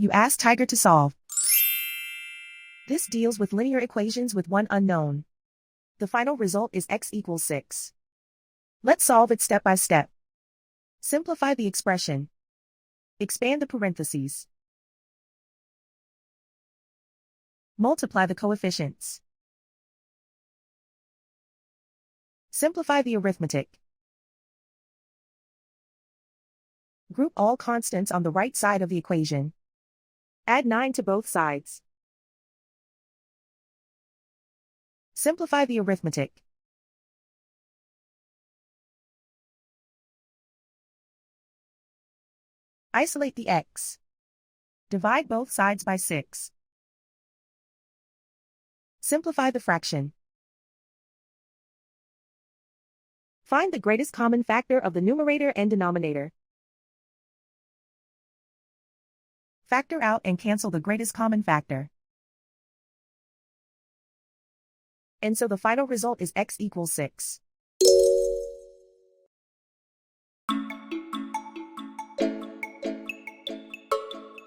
You ask Tiger to solve. This deals with linear equations with one unknown. The final result is x equals 6. Let's solve it step by step. Simplify the expression. Expand the parentheses. Multiply the coefficients. Simplify the arithmetic. Group all constants on the right side of the equation. Add 9 to both sides. Simplify the arithmetic. Isolate the x. Divide both sides by 6. Simplify the fraction. Find the greatest common factor of the numerator and denominator. Factor out and cancel the greatest common factor. And so the final result is x equals 6.